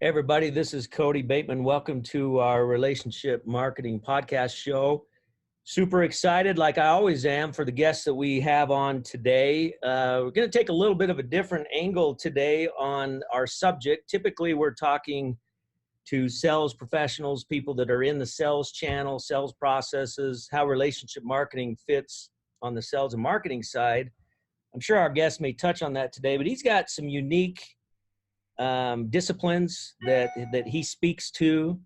Hey everybody, this is Cody Bateman. Welcome to our relationship marketing podcast show. Super excited, like I always am, for the guests that we have on today. We're going to take a little bit of a different angle today on our subject. Typically, we're talking to sales professionals, people that are in the sales channel, sales processes, how relationship marketing fits on the sales and marketing side. I'm sure our guest may touch on that today, but he's got some unique disciplines that he speaks to,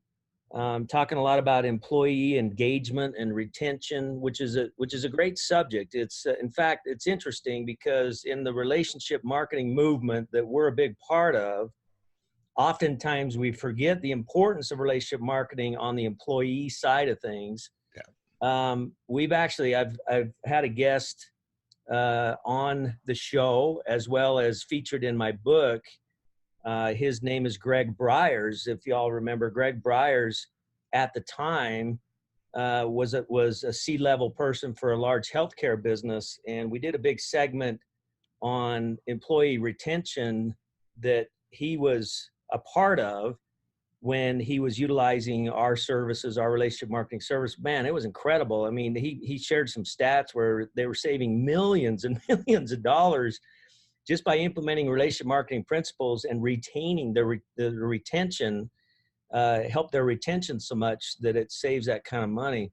talking a lot about employee engagement and retention, which is a great subject. It's in fact, it's interesting because in the relationship marketing movement that we're a big part of, oftentimes we forget the importance of relationship marketing on the employee side of things. Yeah. I've had a guest on the show as well as featured in my book. His name is Greg Bryars. If y'all remember, Greg Bryars at the time was a C-level person for a large healthcare business, and we did a big segment on employee retention that he was a part of when he was utilizing our services, our relationship marketing service. Man, it was incredible. I mean, he shared some stats where they were saving millions and millions of dollars just by implementing relationship marketing principles and retaining the retention, help their retention so much that it saves that kind of money.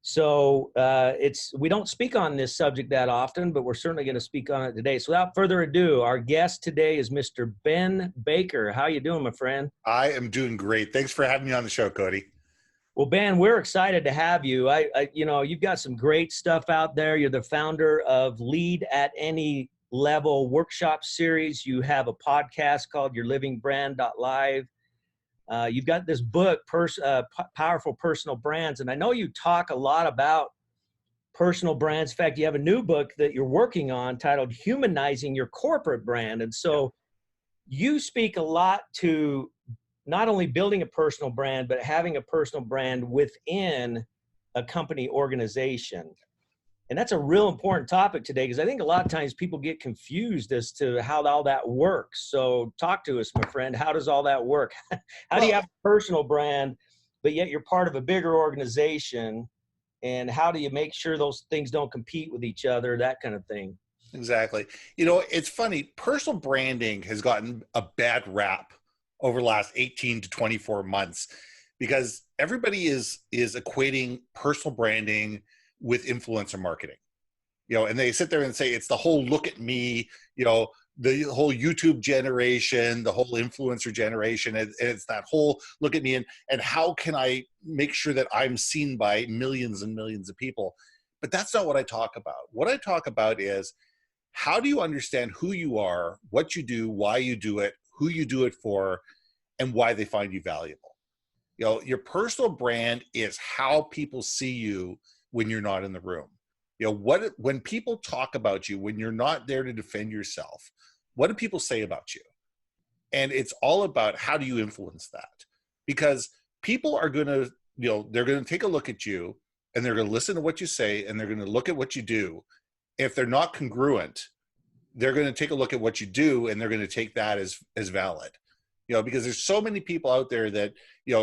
So we don't speak on this subject that often, but we're certainly going to speak on it today. So without further ado, our guest today is Mr. Ben Baker. How you doing, my friend? I am doing great. Thanks for having me on the show, Cody. Well, Ben, we're excited to have you. You've got some great stuff out there. You're the founder of Lead at Any Level workshop series. You have a podcast called yourlivingbrand.live. You've got this book, Powerful Personal Brands. And I know you talk a lot about personal brands. In fact, you have a new book that you're working on titled Humanizing Your Corporate Brand. And so you speak a lot to not only building a personal brand, but having a personal brand within a company organization. And that's a real important topic today, because I think a lot of times people get confused as to how all that works. So talk to us, my friend. How does all that work? How do you have a personal brand, but yet you're part of a bigger organization? And how do you make sure those things don't compete with each other, that kind of thing? Exactly. You know, it's funny. Personal branding has gotten a bad rap over the last 18 to 24 months because everybody is equating personal branding with influencer marketing, and they sit there and say it's the whole look at me, the whole YouTube generation, the whole influencer generation, and it's that whole look at me and how can I make sure that I'm seen by millions and millions of people. But that's not what I talk about. What I talk about is how do you understand who you are, what you do, why you do it, who you do it for, and why they find you valuable. Your personal brand is how people see you when you're not in the room. When people talk about you, when you're not there to defend yourself, what do people say about you? And it's all about how do you influence that? Because people are going to, they're going to take a look at you and they're going to listen to what you say and they're going to look at what you do. If they're not congruent, they're going to take a look at what you do and they're going to take that as valid. Because there's so many people out there that,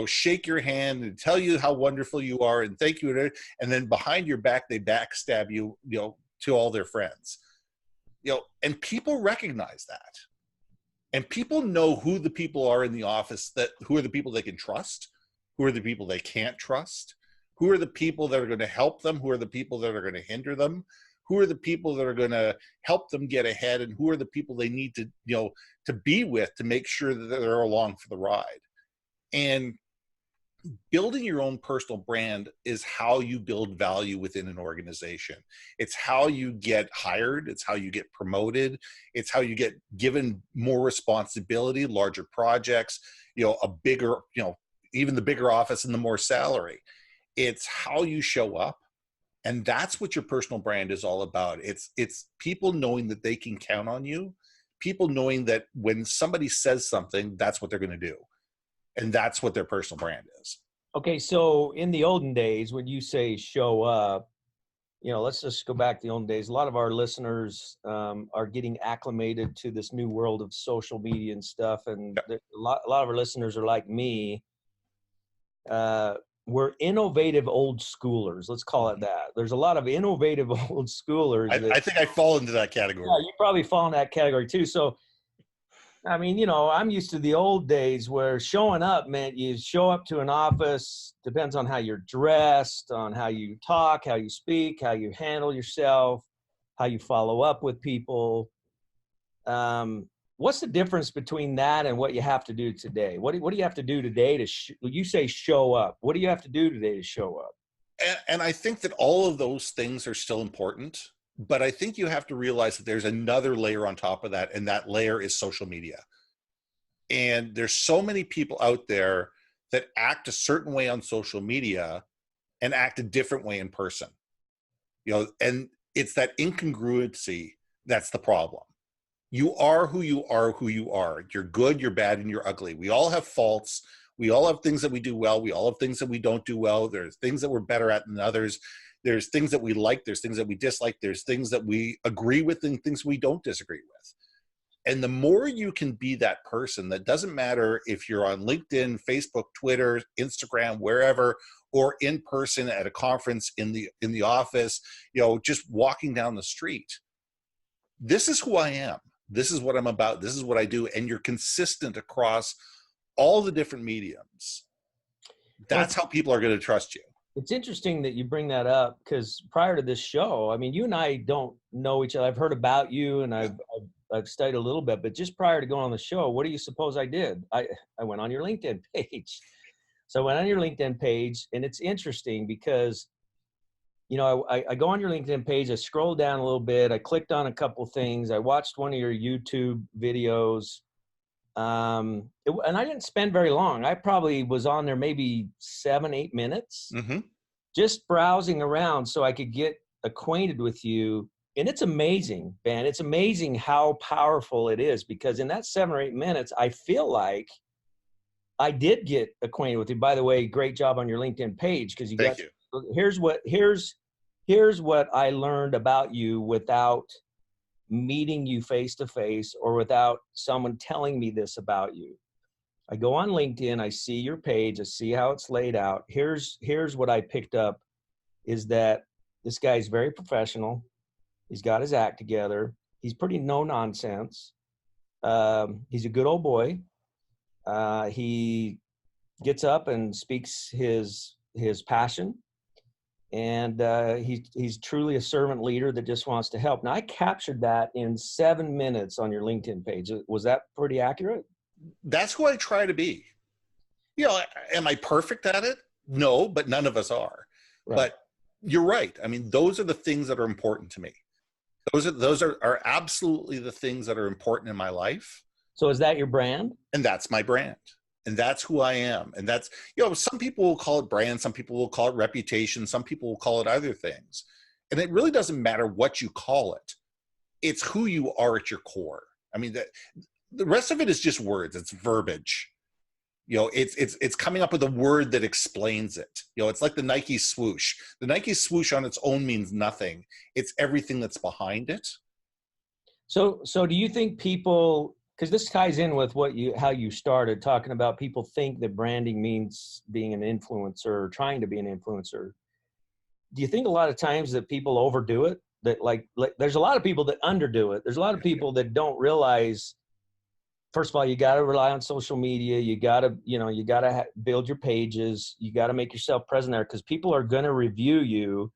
shake your hand and tell you how wonderful you are and thank you. And then behind your back, they backstab you, to all their friends, and people recognize that. And people know who the people are in the office, who are the people they can trust, who are the people they can't trust, who are the people that are going to help them, who are the people that are going to hinder them, who are the people that are going to help them get ahead, and who are the people they need to, to be with to make sure that they're along for the ride. And building your own personal brand is how you build value within an organization. It's how you get hired. It's how you get promoted. It's how you get given more responsibility, larger projects, a bigger, even the bigger office and the more salary. It's how you show up. And that's what your personal brand is all about. It's people knowing that they can count on you, people knowing that when somebody says something, that's what they're going to do. And that's what their personal brand is. Okay, so in the olden days, when you say show up, let's just go back to the old days. A lot of our listeners are getting acclimated to this new world of social media and stuff. And a lot of our listeners are like me. Uh, we're innovative old schoolers. Let's call it that. There's a lot of innovative old schoolers that, I think I fall into that category. yeah, you probably fall in that category too. So, I mean, I'm used to the old days where showing up meant you show up to an office, depends on how you're dressed, on how you talk, how you speak, how you handle yourself, how you follow up with people. What's the difference between that and what you have to do today? What do you have to do today to, you say show up. What do you have to do today to show up? And I think that all of those things are still important, but I think you have to realize that there's another layer on top of that, and that layer is social media. And there's so many people out there that act a certain way on social media and act a different way in person. And it's that incongruency that's the problem. You are who you are, who you are. You're good, you're bad, and you're ugly. We all have faults. We all have things that we do well. We all have things that we don't do well. There's things that we're better at than others. There's things that we like. There's things that we dislike. There's things that we agree with and things we don't disagree with. And the more you can be that person, that doesn't matter if you're on LinkedIn, Facebook, Twitter, Instagram, wherever, or in person at a conference, in the office, just walking down the street. This is who I am. This is what I'm about. This is what I do. And you're consistent across all the different mediums. That's how people are going to trust you. It's interesting that you bring that up, because prior to this show, I mean, you and I don't know each other. I've heard about you and I've studied a little bit, but just prior to going on the show, what do you suppose I did? I went on your LinkedIn page. So I went on your LinkedIn page, and it's interesting because, I go on your LinkedIn page, I scrolled down a little bit, I clicked on a couple things, I watched one of your YouTube videos, and I didn't spend very long. I probably was on there maybe 7-8 minutes, just browsing around so I could get acquainted with you. And it's amazing, Ben. It's amazing how powerful it is, because in that 7 or 8 minutes, I feel like I did get acquainted with you. By the way, great job on your LinkedIn page, because Thank you. Here's what I learned about you without meeting you face to face, or without someone telling me this about you. I go on LinkedIn, I see your page, I see how it's laid out. Here's what I picked up, is that this guy's very professional. He's got his act together. He's pretty no nonsense. He's a good old boy. He gets up and speaks his passion. And he's truly a servant leader that just wants to help. Now, I captured that in 7 minutes on your LinkedIn page. Was that pretty accurate? That's who I try to be. Am I perfect at it? No, but none of us are. Right. But you're right. I mean, those are the things that are important to me. Those are absolutely the things that are important in my life. So is that your brand? And that's my brand. And that's who I am. And that's, some people will call it brand. Some people will call it reputation. Some people will call it other things. And it really doesn't matter what you call it. It's who you are at your core. I mean, the rest of it is just words. It's verbiage. It's coming up with a word that explains it. It's like the Nike swoosh. The Nike swoosh on its own means nothing. It's everything that's behind it. So do you think people, because this ties in with how you started talking about, people think that branding means being an influencer or trying to be an influencer. Do you think a lot of times that people overdo it? That like there's a lot of people that underdo it. There's a lot of people that don't realize, first of all, you got to rely on social media. You got to, build your pages. You got to make yourself present there, because people are going to review you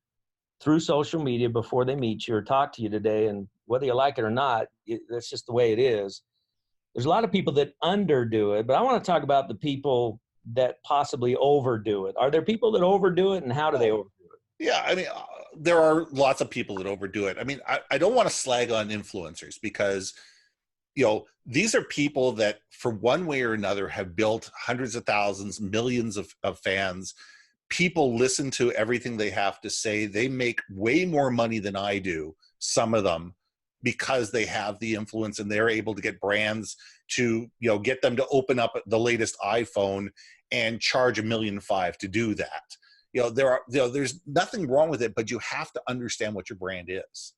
through social media before they meet you or talk to you today. And whether you like it or not, that's just the way it is. There's a lot of people that underdo it, but I want to talk about the people that possibly overdo it. Are there people that overdo it, and how do they overdo it? Yeah, I mean, there are lots of people that overdo it. I mean, I don't want to slag on influencers, because these are people that for one way or another have built hundreds of thousands, millions of fans. People listen to everything they have to say. They make way more money than I do, some of them, because they have the influence, and they're able to get brands to, get them to open up the latest iPhone and charge $1.5 million to do that. there's nothing wrong with it, but you have to understand what your brand is.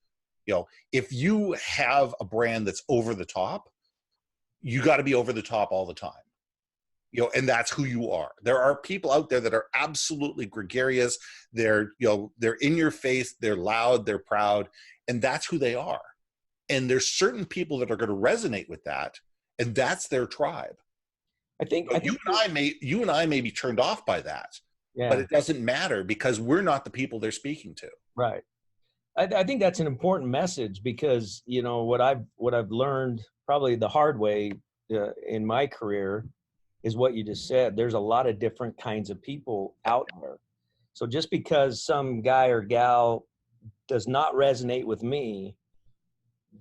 If you have a brand that's over the top, you got to be over the top all the time. And that's who you are. There are people out there that are absolutely gregarious. They're in your face, they're loud, they're proud, and that's who they are. And there's certain people that are going to resonate with that, and that's their tribe. I think you and I may be turned off by that, yeah, but it doesn't matter because we're not the people they're speaking to. right. I think that's an important message because what I've learned probably the hard way in my career is what you just said. There's a lot of different kinds of people out there. So just because some guy or gal does not resonate with me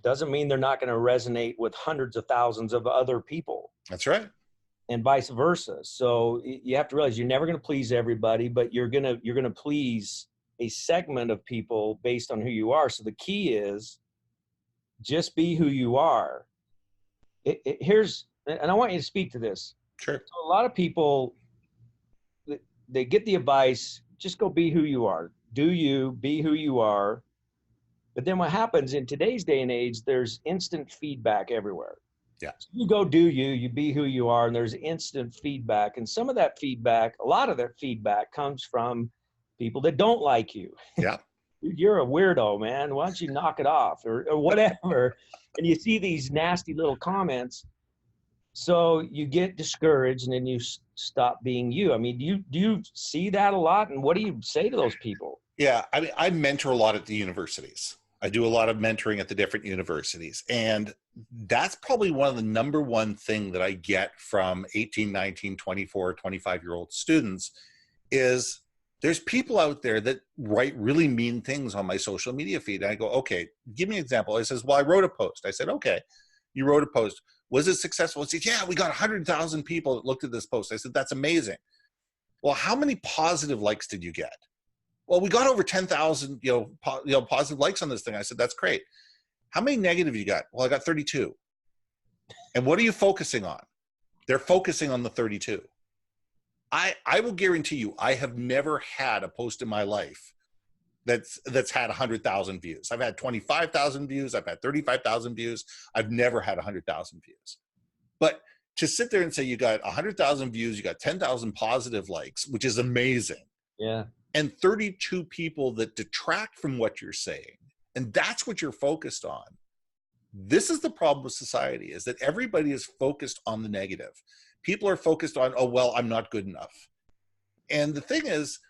doesn't mean they're not going to resonate with hundreds of thousands of other people. That's right. And vice versa. So you have to realize you're never going to please everybody, but you're going to please a segment of people based on who you are. So the key is just be who you are. Here's, and I want you to speak to this. Sure. So a lot of people, they get the advice, just go be who you are. Do you be who you are? But then what happens in today's day and age, there's instant feedback everywhere. Yeah. So you go do you be who you are, and there's instant feedback. And some of that feedback, a lot of that feedback comes from people that don't like you. Yeah. You're a weirdo, man. Why don't you knock it off or whatever? And you see these nasty little comments. So you get discouraged and then you stop being you. I mean, do you see that a lot? And what do you say to those people? Yeah. I mean, I mentor a lot at the universities. I do a lot of mentoring at the different universities. And that's probably one of the number one thing that I get from 18, 19, 24, 25-year-old students is there's people out there that write really mean things on my social media feed. And I go, okay, give me an example. He says, well, I wrote a post. I said, okay, you wrote a post. Was it successful? He said, yeah, we got 100,000 people that looked at this post. I said, that's amazing. Well, how many positive likes did you get? Well, we got over 10,000, positive likes on this thing. I said, that's great. How many negative you got? Well, I got 32. And what are you focusing on? They're focusing on the 32. I will guarantee you, I have never had a post in my life that's had 100,000 views. I've had 25,000 views. I've had 35,000 views. I've never had 100,000 views. But to sit there and say you got 100,000 views, you got 10,000 positive likes, which is amazing. Yeah. And 32 people that detract from what you're saying, and that's what you're focused on. This is the problem with society, is that everybody is focused on the negative. People are focused on, oh, well, I'm not good enough. And the thing is,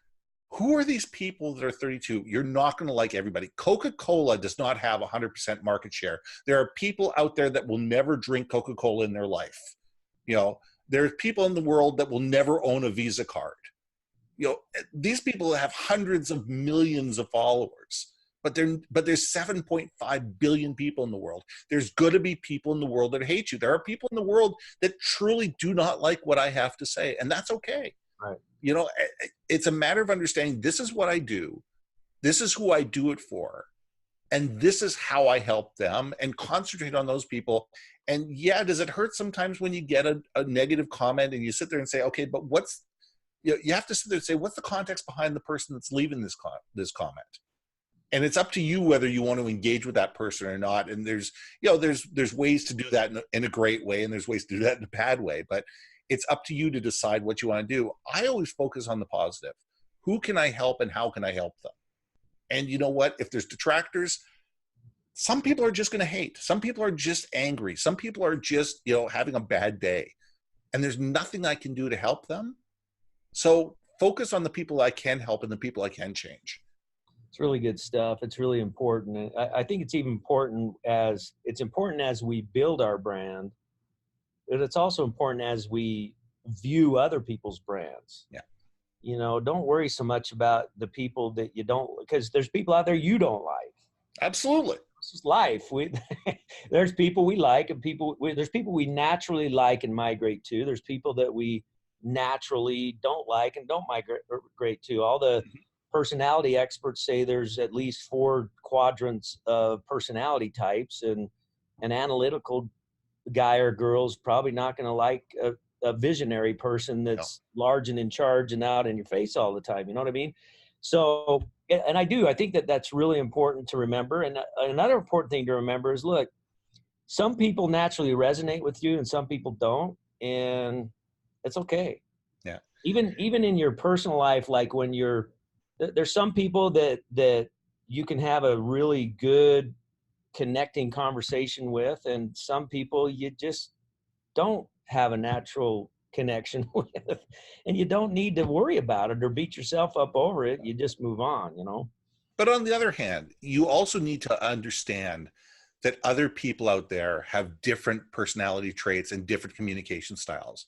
who are these people that are 32? You're not going to like everybody. Coca-Cola does not have 100% market share. There are people out there that will never drink Coca-Cola in their life. There's people in the world that will never own a Visa card. These people have hundreds of millions of followers, but there's 7.5 billion people in the world. There's going to be people in the world that hate you. There are people in the world that truly do not like what I have to say, and that's okay. Right. It's a matter of understanding this is what I do. This is who I do it for. And this is how I help them, and concentrate on those people. And yeah, does it hurt sometimes when you get a negative comment and you sit there and say, okay, but you have to sit there and say, what's the context behind the person that's leaving this comment? And it's up to you whether you want to engage with that person or not. And there's ways to do that in a great way, and there's ways to do that in a bad way. But it's up to you to decide what you want to do. I always focus on the positive. Who can I help and how can I help them? And you know what? If there's detractors, some people are just going to hate. Some people are just angry. Some people are just, having a bad day. And there's nothing I can do to help them. So focus on the people I can help and the people I can change. It's really good stuff. It's really important. I think it's even important as we build our brand, but it's also important as we view other people's brands. Yeah. Don't worry so much about the people that you don't, because there's people out there you don't like. Absolutely. It's just life. There's people we like, and there's people we naturally like and migrate to. There's people that we naturally don't like and don't migrate to. All the personality experts say there's at least 4 quadrants of personality types, and an analytical guy or girl is probably not going to like a visionary person No. that's large and in charge and out in your face all the time. You know what I mean? So, and I think that that's really important to remember. And another important thing to remember is, look, some people naturally resonate with you and some people don't. And it's okay. Yeah. Even in your personal life, like when there's some people that you can have a really good connecting conversation with, and some people you just don't have a natural connection with, and you don't need to worry about it or beat yourself up over it. You just move on, you know? But on the other hand, you also need to understand that other people out there have different personality traits and different communication styles.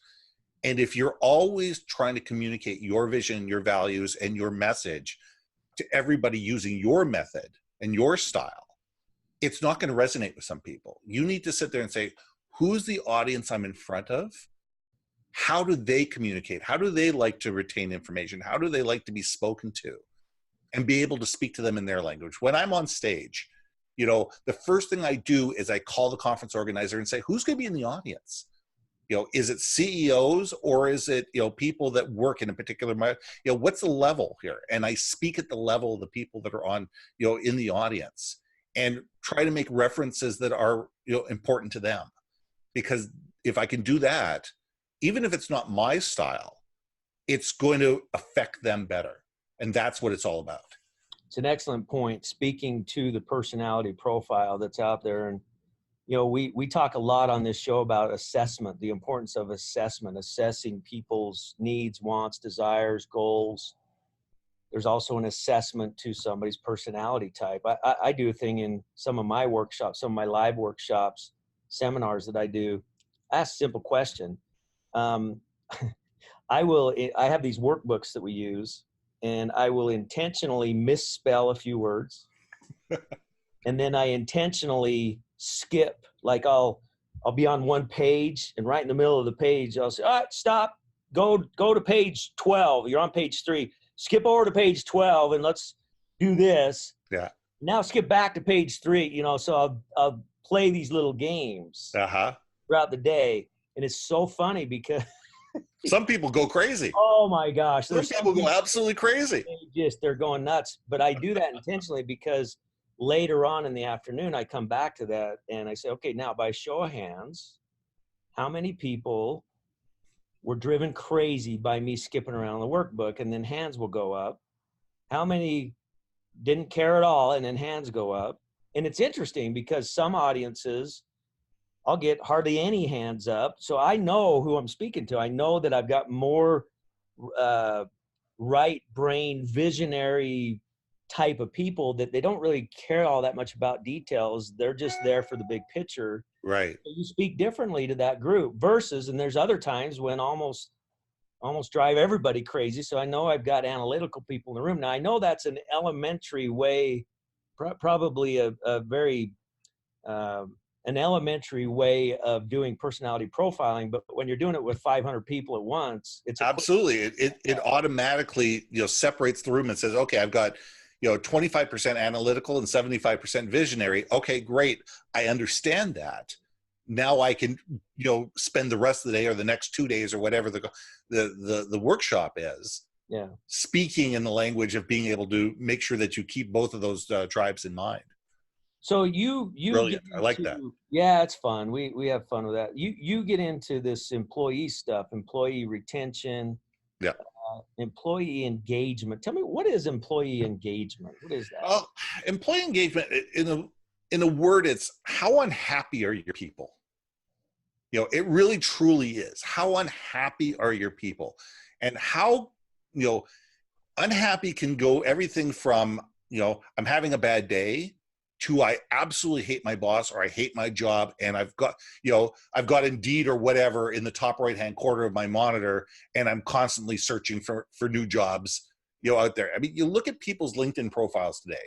And if you're always trying to communicate your vision, your values, and your message to everybody using your method and your style, it's not going to resonate with some people. You need to sit there and say, who's the audience I'm in front of? How do they communicate? How do they like to retain information? How do they like to be spoken to? And be able to speak to them in their language. When I'm on stage, you know, the first thing I do is I call the conference organizer and say, who's going to be in the audience? You know, is it CEOs or is it, you know, people that work in a particular, you know, what's the level here? And I speak at the level of the people that are on, you know, in the audience, and try to make references that are, you know, important to them. Because if I can do that, even if it's not my style, it's going to affect them better. And that's what it's all about. It's an excellent point, speaking to the personality profile that's out there. And, you know, we talk a lot on this show about assessment, the importance of assessment, assessing people's needs, wants, desires, goals. There's also an assessment to somebody's personality type. I do a thing in some of my workshops, some of my live workshops, seminars that I do. I ask a simple question. Um, I have these workbooks that we use, and I will intentionally misspell a few words. And then I intentionally skip, like I'll be on one page, and right in the middle of the page, I'll say, all right, stop, go to page 12. You're on page 3. Skip over to page 12 and let's do this. Yeah. Now skip back to page 3, you know, so I'll play these little games throughout the day. And it's so funny because some people go crazy. Oh my gosh. Some people go absolutely crazy. They're going nuts. But I do that intentionally because later on in the afternoon, I come back to that and I say, okay, now by show of hands, how many people were driven crazy by me skipping around the workbook? And then hands will go up. How many didn't care at all? And then hands go up. And it's interesting because some audiences, I'll get hardly any hands up. So I know who I'm speaking to. I know that I've got more right brain visionary type of people that they don't really care all that much about details. They're just there for the big picture. Right. So you speak differently to that group versus, and there's other times when almost drive everybody crazy. So I know I've got analytical people in the room. Now I know that's an elementary way, probably a very, an elementary way of doing personality profiling, but when you're doing it with 500 people at once, it's absolutely it automatically, you know, separates the room and says, okay, I've got, you know, 25% analytical and 75% visionary. Okay, great. I understand that. Now I can, you know, spend the rest of the day or the next 2 days or whatever the workshop is, speaking in the language of being able to make sure that you keep both of those tribes in mind. So you brilliant. I like that. Yeah, it's fun. We have fun with that. You get into this employee stuff, employee retention, employee engagement. Tell me, what is employee engagement? What is that? Well, employee engagement, in a word, it's how unhappy are your people? You know, it really truly is. How unhappy are your people? And how, you know, unhappy can go everything from, you know, I'm having a bad day, to I absolutely hate my boss, or I hate my job, and I've got Indeed or whatever in the top right-hand corner of my monitor, and I'm constantly searching for new jobs, you know, out there. I mean, you look at people's LinkedIn profiles today,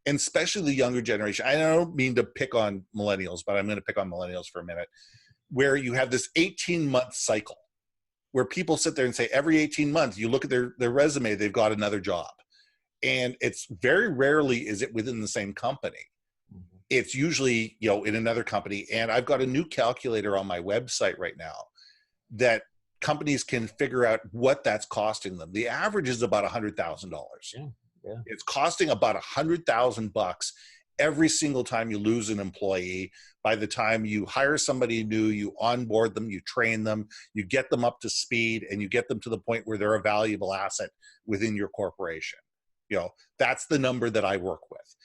and especially the younger generation. I don't mean to pick on millennials, but I'm going to pick on millennials for a minute, where you have this 18-month cycle where people sit there and say every 18 months, you look at their resume, they've got another job. And it's very rarely is it within the same company. It's usually, you know, in another company. And I've got a new calculator on my website right now that companies can figure out what that's costing them. The average is about $100,000. Yeah. Yeah. It's costing about $100,000 every single time you lose an employee. By the time you hire somebody new, you onboard them, you train them, you get them up to speed, and you get them to the point where they're a valuable asset within your corporation. That's the number that I work with.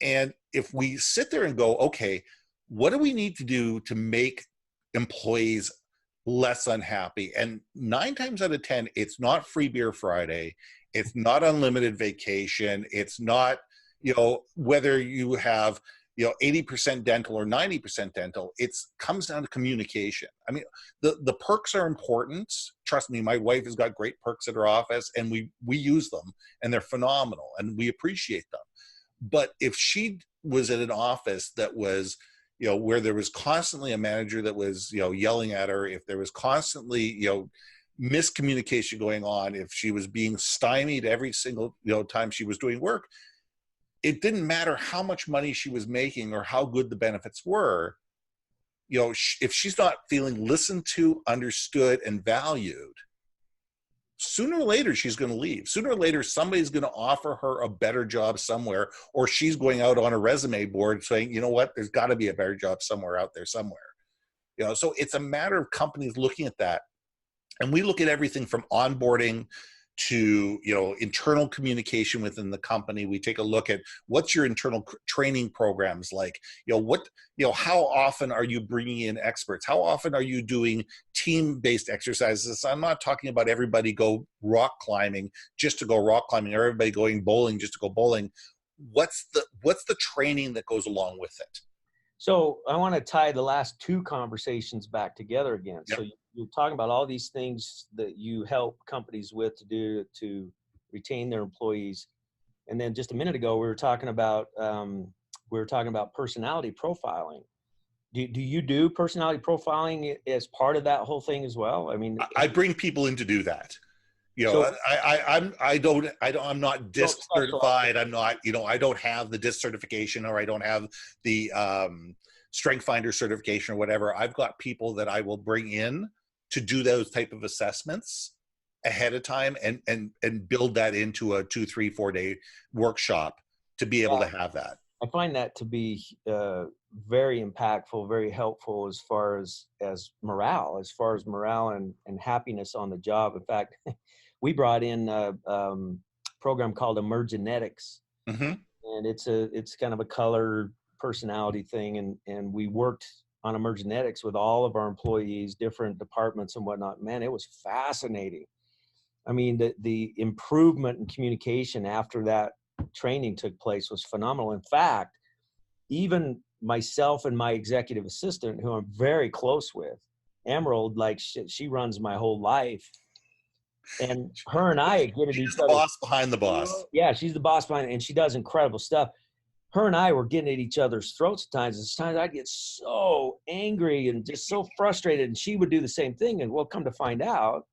And if we sit there and go, okay, what do we need to do to make employees less unhappy? And 9 times out of 10, it's not free beer Friday. It's not unlimited vacation. It's not, whether you have, 80% dental or 90% dental. It comes down to communication. I mean, the perks are important. Trust me, my wife has got great perks at her office, and we use them, and they're phenomenal, and we appreciate them. But if she was at an office that was, where there was constantly a manager that was, yelling at her, if there was constantly, miscommunication going on, if she was being stymied every single, time she was doing work, it didn't matter how much money she was making or how good the benefits were. If she's not feeling listened to, understood, and valued, sooner or later she's going to leave. Sooner or later somebody's going to offer her a better job somewhere, or she's going out on a resume board saying, you know what, there's got to be a better job somewhere out there somewhere. So it's a matter of companies looking at that. And we look at everything from onboarding to, internal communication within the company. We take a look at what's your internal training programs like, how often are you bringing in experts? How often are you doing team-based exercises? I'm not talking about everybody go rock climbing just to go rock climbing, or everybody going bowling just to go bowling. What's the training that goes along with it? So I want to tie the last 2 conversations back together again. Yep. So you're talking about all these things that you help companies with to do to retain their employees. And then just a minute ago, we were talking about personality profiling. Do you do personality profiling as part of that whole thing as well? I mean, I bring people in to do that. I'm not DISC certified. I'm not, I don't have the DISC certification, or I don't have the Strength Finder certification or whatever. I've got people that I will bring in to do those type of assessments ahead of time, and build that into a 2, 3, 4 day workshop to be able to have that. I find that to be very impactful, very helpful as far as morale and happiness on the job. In fact, we brought in a program called Emergenetics, mm-hmm. and it's kind of a color personality thing, and we worked on Emergenetics with all of our employees, different departments and whatnot. Man, it was fascinating. I mean, the improvement in communication after that training took place was phenomenal. In fact, even myself and my executive assistant, who I'm very close with, Emerald, like she runs my whole life. And her and I get at each other. Boss behind the boss. Yeah, she's the boss behind, and she does incredible stuff. Her and I were getting at each other's throats at times. At times I'd get so angry and just so frustrated, and she would do the same thing. And we'll come to find out,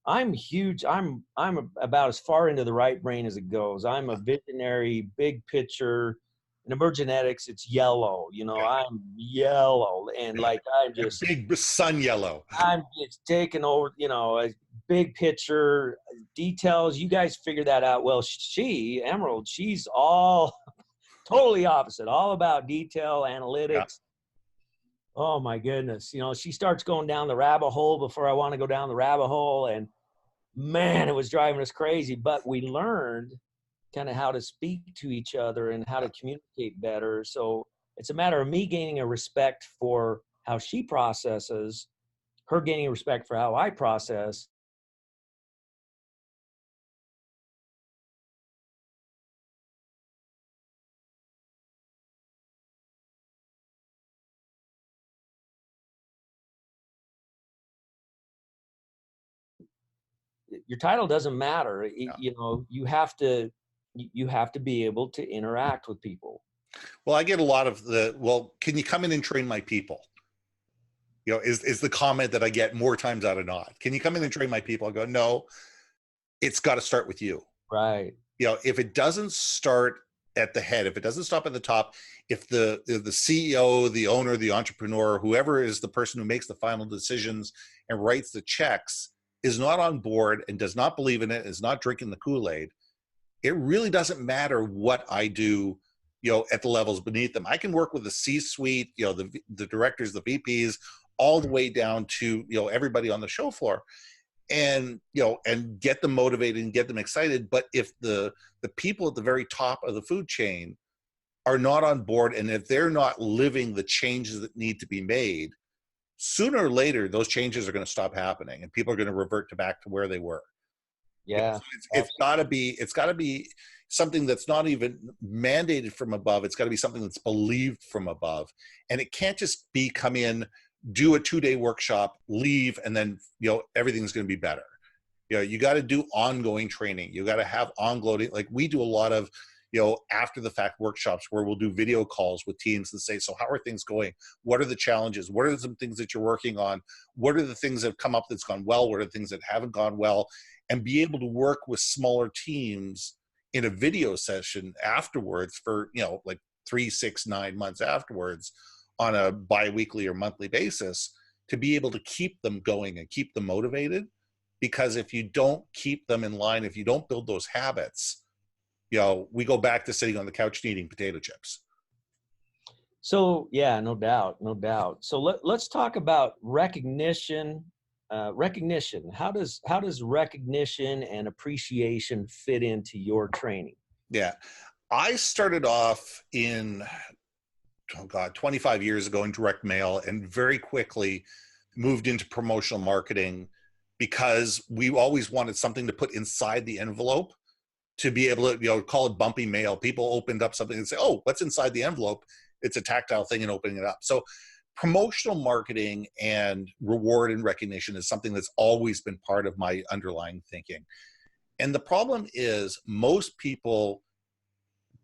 I'm huge. I'm about as far into the right brain as it goes. I'm a visionary, big picture. In Emergenetics, it's yellow. I'm yellow, and like I'm just big sun yellow. I'm just taking over. A big picture details. You guys figure that out. Well, Emerald, she's all totally opposite. All about detail, analytics. Yeah. Oh my goodness. She starts going down the rabbit hole before I want to go down the rabbit hole. And man, it was driving us crazy, but we learned kind of how to speak to each other and how to communicate better. So it's a matter of me gaining a respect for how she processes, her gaining a respect for how I process. Your title doesn't matter. You have to be able to interact with people. Well, I get a lot of can you come in and train my people? Is the comment that I get more times out of not. Can you come in and train my people? I go, no, it's got to start with you. Right. If it doesn't start at the head, if it doesn't stop at the top, if the CEO, the owner, the entrepreneur, whoever is the person who makes the final decisions and writes the checks, is not on board and does not believe in it, is not drinking the Kool-Aid, it really doesn't matter what I do, at the levels beneath them. I can work with the C-suite, the directors, the VPs, all the way down to, everybody on the show floor, and and get them motivated and get them excited. But if the people at the very top of the food chain are not on board, and if they're not living the changes that need to be made, sooner or later those changes are going to stop happening and people are going to revert back to where they were. Yeah. So it's got to be something that's not even mandated from above. It's got to be something that's believed from above, and it can't just be come in, do a 2-day workshop, leave, and then everything's going to be better. You got to do ongoing training. You got to have ongoing, like we do a lot of after the fact workshops where we'll do video calls with teams and say, so how are things going? What are the challenges? What are some things that you're working on? What are the things that have come up that's gone well? What are the things that haven't gone well? And be able to work with smaller teams in a video session afterwards for like 3, 6, 9 months afterwards on a bi-weekly or monthly basis, to be able to keep them going and keep them motivated. Because if you don't keep them in line, if you don't build those habits, we go back to sitting on the couch and eating potato chips. So yeah, no doubt, no doubt. So let's talk about recognition. Recognition. How does recognition and appreciation fit into your training? Yeah, I started off in 25 years ago in direct mail, and very quickly moved into promotional marketing because we always wanted something to put inside the envelope to be able to, call it bumpy mail. People opened up something and say, oh, what's inside the envelope? It's a tactile thing, and opening it up. So promotional marketing and reward and recognition is something that's always been part of my underlying thinking. And the problem is most people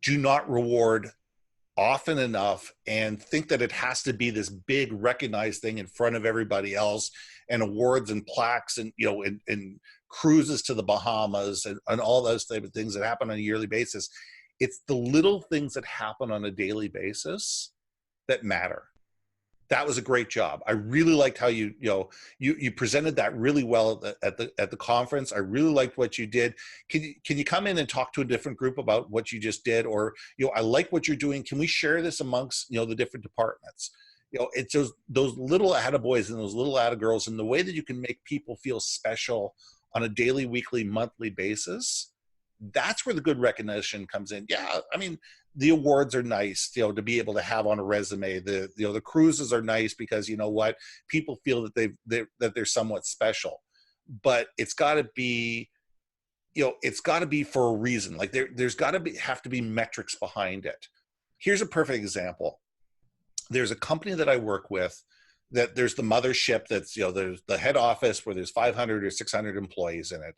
do not reward often enough and think that it has to be this big recognized thing in front of everybody else, and awards and plaques and and cruises to the Bahamas and all those type of things that happen on a yearly basis. It's the little things that happen on a daily basis that matter. That was a great job. I really liked how you presented that really well at the conference. I really liked what you did. Can you come in and talk to a different group about what you just did? Or I like what you're doing. Can we share this amongst the different departments? It's those little attaboys and those little attagirls, and the way that you can make people feel special on a daily, weekly, monthly basis. That's where the good recognition comes in. Yeah, I mean, the awards are nice, to be able to have on a resume. The cruises are nice because what, people feel that they're somewhat special, but it's got to be, it's got to be for a reason. Like there's got to have to be metrics behind it. Here's a perfect example. There's a company that I work with that there's the mothership that's there's the head office where there's 500 or 600 employees in it.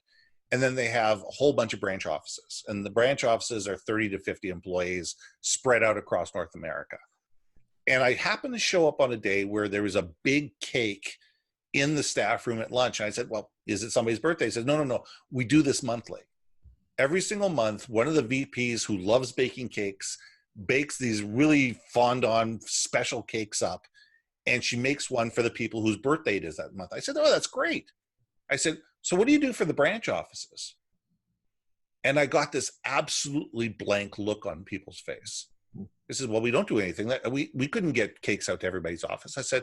And then they have a whole bunch of branch offices, and the branch offices are 30 to 50 employees spread out across North America. And I happened to show up on a day where there was a big cake in the staff room at lunch. And I said, well, is it somebody's birthday? He said, no. We do this monthly. Every single month, one of the VPs who loves baking cakes bakes these really fondant special cakes up, and she makes one for the people whose birthday it is that month. I said, oh, that's great. I said, so what do you do for the branch offices? And I got this absolutely blank look on people's face. They said, well, we don't do anything. We couldn't get cakes out to everybody's office. I said,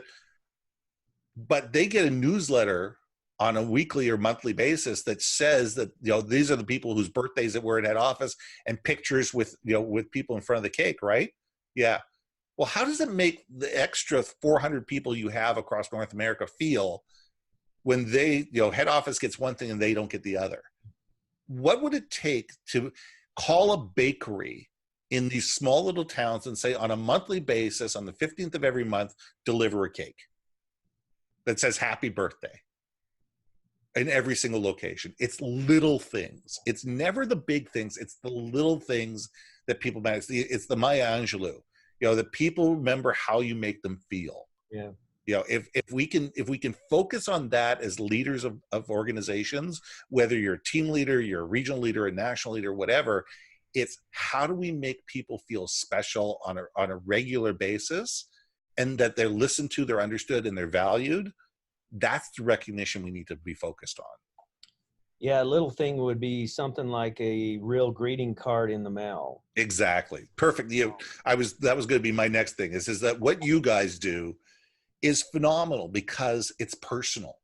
but they get a newsletter on a weekly or monthly basis that says that, these are the people whose birthdays that were at that office, and pictures with, with people in front of the cake, right? Yeah. Well, how does it make the extra 400 people you have across North America feel when they, head office gets one thing and they don't get the other? What would it take to call a bakery in these small little towns and say, on a monthly basis, on the 15th of every month, deliver a cake that says happy birthday in every single location? It's little things. It's never the big things. It's the little things that people matter. It's the Maya Angelou, that people remember how you make them feel. Yeah. If we can focus on that as leaders of organizations, whether you're a team leader, you're a regional leader, a national leader, whatever, It's how do we make people feel special on a regular basis, and that they're listened to, they're understood, and they're valued. That's the recognition we need to be focused on. Yeah, a little thing would be something like a real greeting card in the mail. Exactly. Perfect. That was going to be my next thing is that what you guys do is phenomenal because it's personal.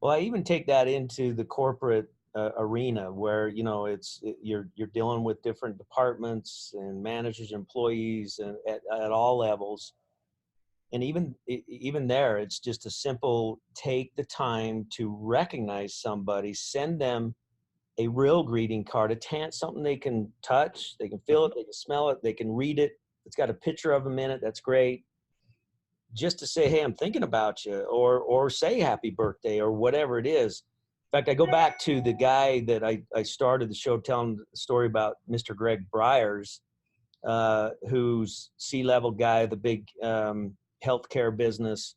Well, I even take that into the corporate arena where, you know, you're dealing with different departments and managers, employees, and at all levels. And even there, it's just a simple take the time to recognize somebody, send them a real greeting card, something they can touch, they can feel it, they can smell it, they can read it. It's got a picture of them in it. That's great. Just to say, hey, I'm thinking about you, or say happy birthday, or whatever it is. In fact, I go back to the guy that I started the show telling the story about, Mr. Greg Briers, who's C-level guy, the big healthcare business.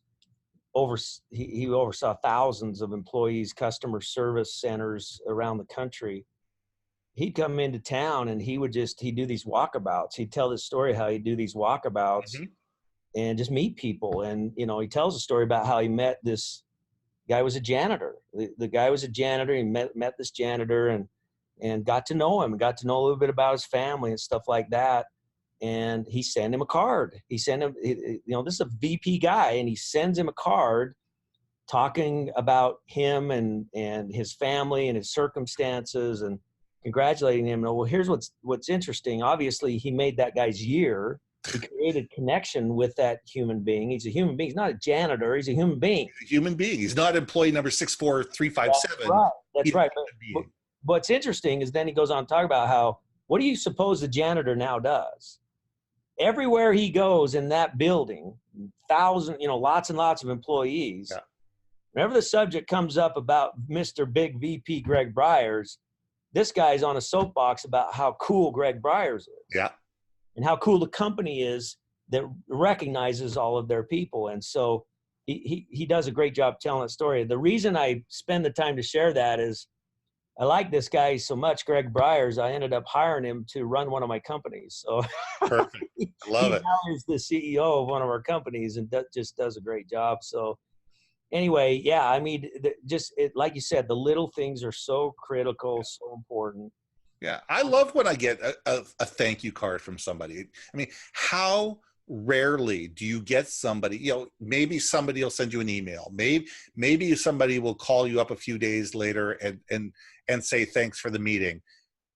He oversaw thousands of employees, customer service centers around the country. He'd come into town and he'd do these walkabouts. He'd tell this story how he'd do these walkabouts and just meet people. And, you know, he tells a story about how he met this guy, was a janitor. The guy was a janitor. He met this janitor and got to know him and got to know a little bit about his family and stuff like that. And he sent him a card. He sent him, you know, this is a VP guy, and he sends him a card talking about him and his family and his circumstances and congratulating him. Well, here's what's interesting. Obviously, he made that guy's year. He created connection with that human being. He's a human being. He's not a janitor. He's a human being. A human being. He's not employee number 64357. That's right. That's right. But what's interesting is then he goes on to talk about how, what do you suppose the janitor now does? Everywhere he goes in that building, lots and lots of employees. Yeah. Whenever the subject comes up about Mr. Big VP Greg Briers, this guy's on a soapbox about how cool Greg Briers is. Yeah. And how cool the company is that recognizes all of their people. And so he does a great job telling that story. The reason I spend the time to share that is I like this guy so much, Greg Briers, I ended up hiring him to run one of my companies. So perfect. Love it. He now is the CEO of one of our companies and just does a great job. So anyway, yeah, I mean, like you said, the little things are so critical, so important. Yeah, I love when I get a thank you card from somebody. I mean, how rarely do you get somebody, you know, maybe somebody will send you an email. Maybe somebody will call you up a few days later and say thanks for the meeting.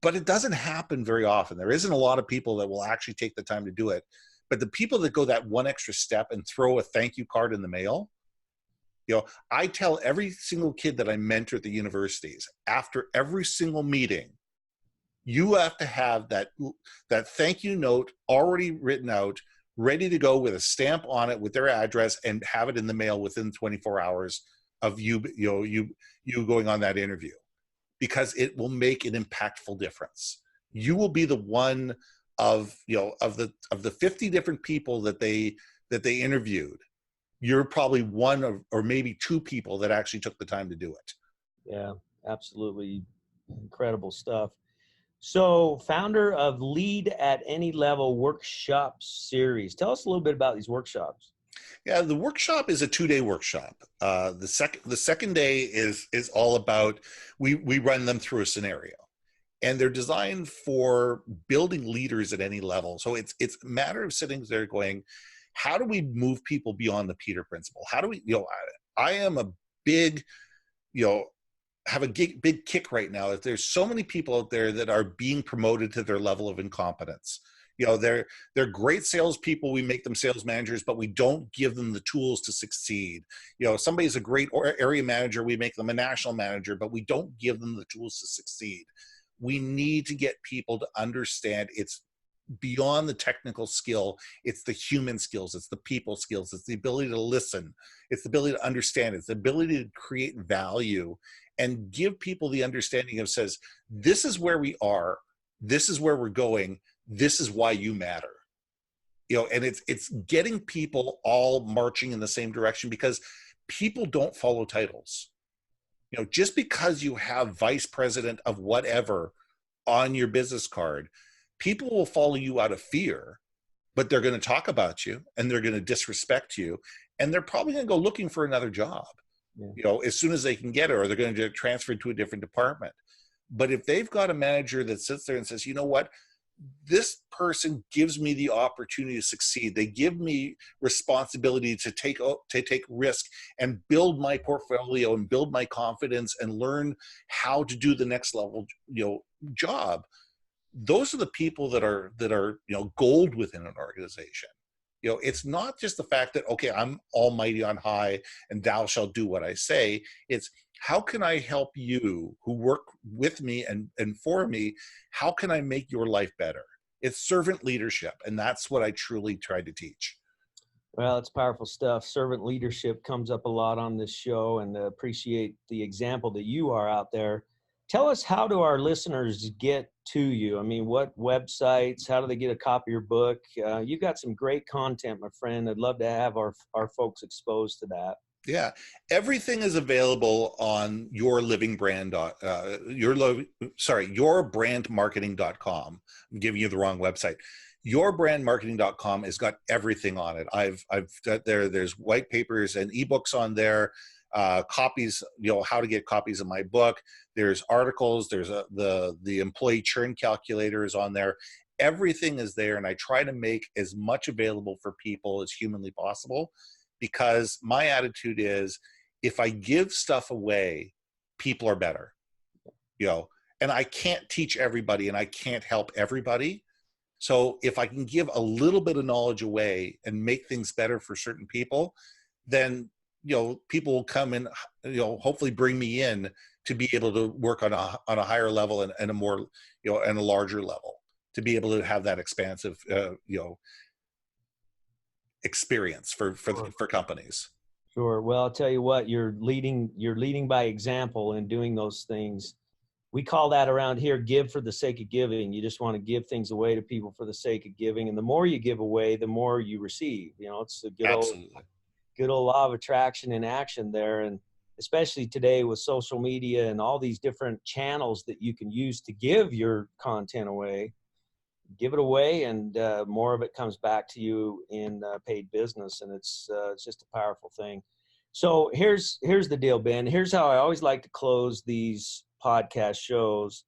But it doesn't happen very often. There isn't a lot of people that will actually take the time to do it. But the people that go that one extra step and throw a thank you card in the mail, you know, I tell every single kid that I mentor at the universities, after every single meeting, you have to have that thank you note already written out, ready to go with a stamp on it with their address, and have it in the mail within 24 hours of you going on that interview, because it will make an impactful difference. You will be the one of the 50 different people that they interviewed. You're probably one of, or maybe two people that actually took the time to do it. Yeah, absolutely incredible stuff. So, founder of Lead at Any Level workshop series. Tell us a little bit about these workshops. Yeah, the workshop is a 2-day workshop. The second day is all about, we run them through a scenario, and they're designed for building leaders at any level. So it's a matter of sitting there going, how do we move people beyond the Peter principle? How do we, I am a big, have a big kick right now that there's so many people out there that are being promoted to their level of incompetence. They're great salespeople. We make them sales managers, but we don't give them the tools to succeed. Somebody's a great area manager. We make them a national manager, but we don't give them the tools to succeed. We need to get people to understand it's beyond the technical skill. It's the human skills. It's the people skills. It's the ability to listen. It's the ability to understand. It's the ability to create value and give people the understanding of, says, this is where we are. This is where we're going. This is why you matter. And it's getting people all marching in the same direction, because people don't follow titles. Just because you have vice president of whatever on your business card People will follow you out of fear, but they're going to talk about you and they're going to disrespect you. And they're probably going to go looking for another job, as soon as they can get it, or they're going to get transferred to a different department. But if they've got a manager that sits there and says, you know what, this person gives me the opportunity to succeed. They give me responsibility to take risk and build my portfolio and build my confidence and learn how to do the next level, job. Those are the people that are gold within an organization. It's not just the fact that, okay, I'm almighty on high and thou shalt do what I say. It's, how can I help you who work with me and for me? How can I make your life better? It's servant leadership. And that's what I truly try to teach. Well, it's powerful stuff. Servant leadership comes up a lot on this show, and appreciate the example that you are out there. Tell us, how do our listeners get to you? I mean, what websites, how do they get a copy of your book? You've got some great content, my friend. I'd love to have our folks exposed to that. Yeah, everything is available on yourbrandmarketing.com. I'm giving you the wrong website. Yourbrandmarketing.com has got everything on it. I've got there's white papers and ebooks on there, copies, how to get copies of my book. There's articles, there's the employee churn calculator is on there. Everything is there, and I try to make as much available for people as humanly possible, because my attitude is, if I give stuff away, people are better, and I can't teach everybody and I can't help everybody. So if I can give a little bit of knowledge away and make things better for certain people, then, people will come and, hopefully bring me in to be able to work on a higher level and a more, and a larger level, to be able to have that expansive, experience for companies. Sure. Well, I'll tell you what, you're leading by example in doing those things. We call that around here, give for the sake of giving. You just want to give things away to people for the sake of giving. And the more you give away, the more you receive. It's a good old law of attraction in action there. And especially today with social media and all these different channels that you can use to give your content away, give it away, and more of it comes back to you in paid business. And it's just a powerful thing. So here's the deal, Ben. Here's how I always like to close these podcast shows.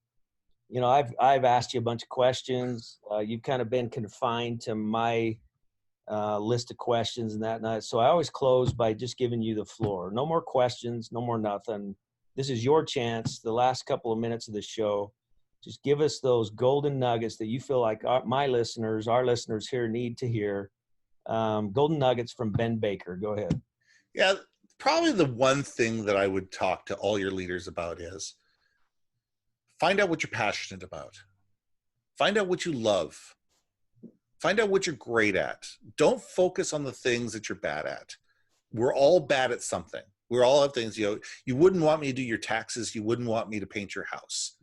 I've asked you a bunch of questions. You've kind of been confined to my list of questions and that. So I always close by just giving you the floor. No more questions, no more nothing. This is your chance. The last couple of minutes of the show, just give us those golden nuggets that you feel like our listeners here need to hear. Golden nuggets from Ben Baker. Go ahead. Yeah, probably the one thing that I would talk to all your leaders about is, find out what you're passionate about. Find out what you love. Find out what you're great at. Don't focus on the things that you're bad at. We're all bad at something. We all have things, you wouldn't want me to do your taxes. You wouldn't want me to paint your house.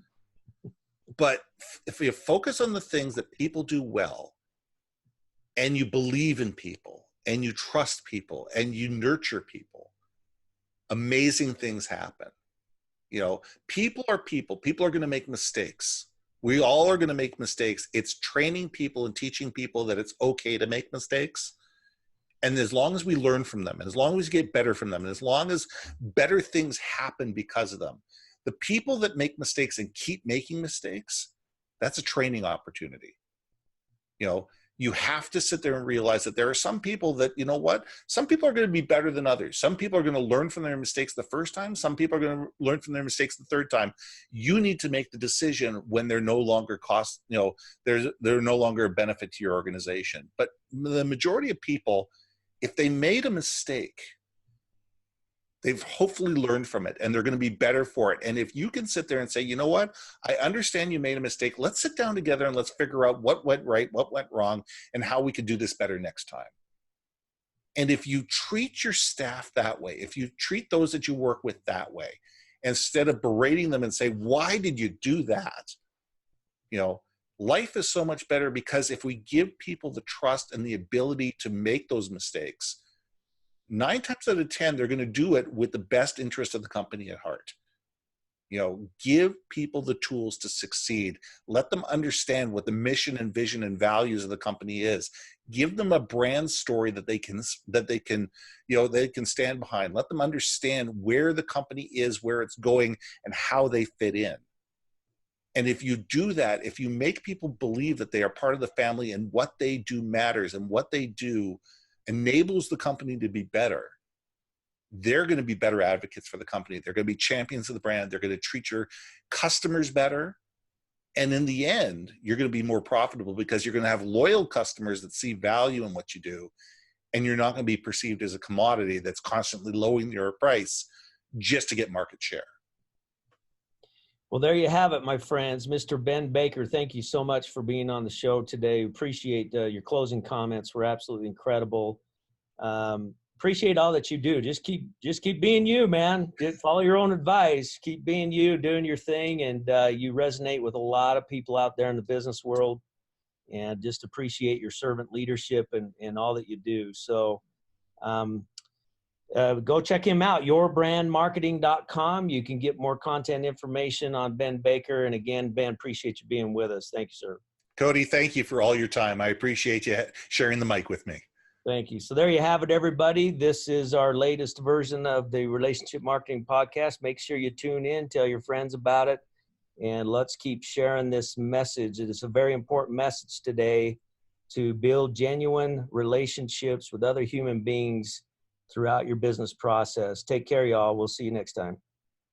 But if you focus on the things that people do well, and you believe in people, and you trust people, and you nurture people, amazing things happen. People are people. People are going to make mistakes. We all are going to make mistakes. It's training people and teaching people that it's okay to make mistakes. And as long as we learn from them, and as long as we get better from them, and as long as better things happen because of them, the people that make mistakes and keep making mistakes, that's a training opportunity. You have to sit there and realize that there are some people that, some people are going to be better than others. Some people are going to learn from their mistakes the first time. Some people are going to learn from their mistakes the third time. You need to make the decision when they're no longer they're no longer a benefit to your organization. But the majority of people, if they made a mistake, they've hopefully learned from it, and they're going to be better for it. And if you can sit there and say, you know what, I understand you made a mistake. Let's sit down together and let's figure out what went right, what went wrong, and how we could do this better next time. And if you treat your staff that way, if you treat those that you work with that way, instead of berating them and say, why did you do that? Life is so much better, because if we give people the trust and the ability to make those mistakes, 9 times out of 10, they're going to do it with the best interest of the company at heart. Give people the tools to succeed. Let them understand what the mission and vision and values of the company is. Give them a brand story that they can they can stand behind. Let them understand where the company is, where it's going, and how they fit in. And if you do that, if you make people believe that they are part of the family and what they do matters and what they do enables the company to be better, they're going to be better advocates for the company. They're going to be champions of the brand. They're going to treat your customers better. And in the end, you're going to be more profitable because you're going to have loyal customers that see value in what you do. And you're not going to be perceived as a commodity that's constantly lowering your price just to get market share. Well, there you have it, my friends. Mr. Ben Baker, thank you so much for being on the show today. Appreciate your closing comments. Were absolutely incredible. Appreciate all that you do. Just keep being you, man. Just follow your own advice. Keep being you, doing your thing, and you resonate with a lot of people out there in the business world. And just appreciate your servant leadership and all that you do. So go check him out, yourbrandmarketing.com. You can get more content information on Ben Baker. And again, Ben, appreciate you being with us. Thank you, sir. Cody, thank you for all your time. I appreciate you sharing the mic with me. Thank you. So there you have it, everybody. This is our latest version of the Relationship Marketing Podcast. Make sure you tune in, tell your friends about it, and let's keep sharing this message. It is a very important message today to build genuine relationships with other human beings throughout your business process. Take care, y'all. We'll see you next time.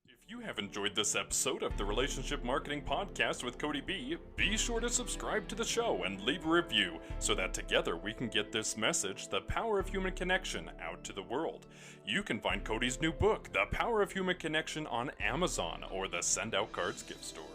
If you have enjoyed this episode of the Relationship Marketing Podcast with Cody B, be sure to subscribe to the show and leave a review so that together we can get this message, The Power of Human Connection, out to the world. You can find Cody's new book, The Power of Human Connection, on Amazon or the Send Out Cards gift store.